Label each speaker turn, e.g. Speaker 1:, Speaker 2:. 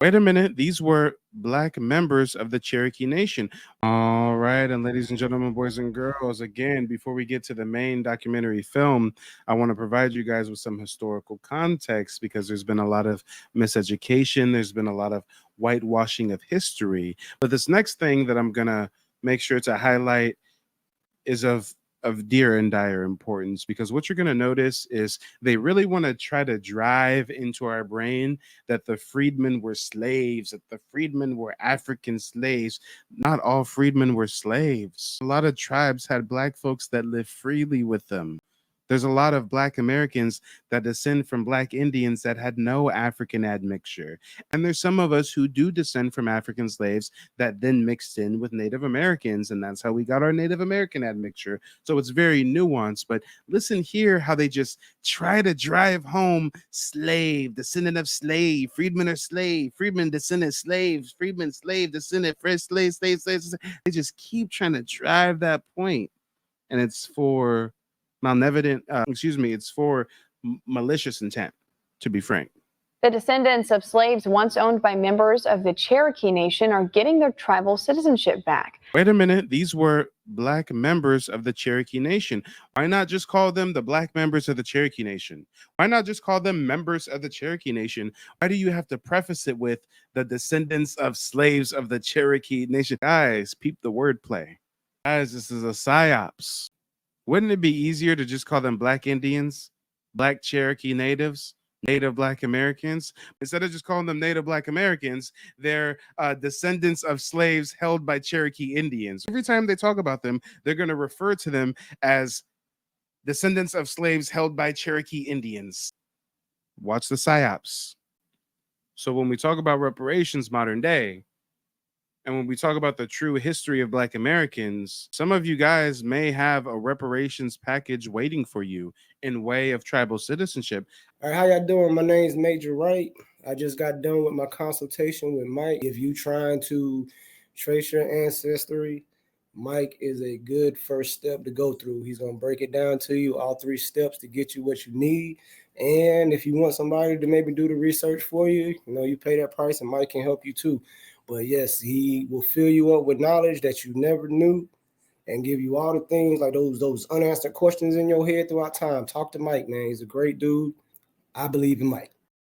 Speaker 1: Wait a minute, these were black members of the Cherokee Nation. All right, and ladies and gentlemen, boys and girls, again, before we get to the main documentary film, I want to provide you guys with some historical context because there's been a lot of miseducation, there's been a lot of whitewashing of history. But this next thing that I'm going to make sure to highlight is of dear and dire importance, because what you're going to notice is they really want to try to drive into our brain that the freedmen were slaves, that the freedmen were African slaves. Not all freedmen were slaves. A lot of tribes had black folks that lived freely with them. There's a lot of black Americans that descend from black Indians that had no African admixture. And there's some of us who do descend from African slaves that then mixed in with Native Americans. And that's how we got our Native American admixture. So it's very nuanced. But listen here how they just try to drive home slave, descendant of slave, freedmen are slave, freedmen descendant slaves, freedmen slave, descendant fresh slave, slave. They just keep trying to drive that point. And it's for malevolent, it's for malicious intent, to be frank.
Speaker 2: The descendants of slaves once owned by members of the Cherokee Nation are getting their tribal citizenship back.
Speaker 1: Wait a minute, these were black members of the Cherokee Nation. Why not just call them the black members of the Cherokee Nation? Why not just call them members of the Cherokee Nation? Why do you have to preface it with the descendants of slaves of the Cherokee Nation? Guys, peep the wordplay. Guys, this is a psyops. Wouldn't it be easier to just call them Black Indians, Black Cherokee Natives, Native Black Americans? Instead of just calling them Native Black Americans, they're descendants of slaves held by Cherokee Indians. Every time they talk about them, they're going to refer to them as descendants of slaves held by Cherokee Indians. Watch the psyops. So when we talk about reparations modern day, and when we talk about the true history of Black Americans, some of you guys may have a reparations package waiting for you in way of tribal citizenship.
Speaker 3: All right, how y'all doing? My name's Major Wright. I just got done with my consultation with Mike. If you trying to trace your ancestry, Mike is a good first step to go through. He's going to break it down to you, all 3 steps to get you what you need. And if you want somebody to maybe do the research for you, you pay that price and Mike can help you too. But yes, he will fill you up with knowledge that you never knew and give you all the things like those unanswered questions in your head throughout time. Talk to Mike, man. He's a great dude. I believe in Mike.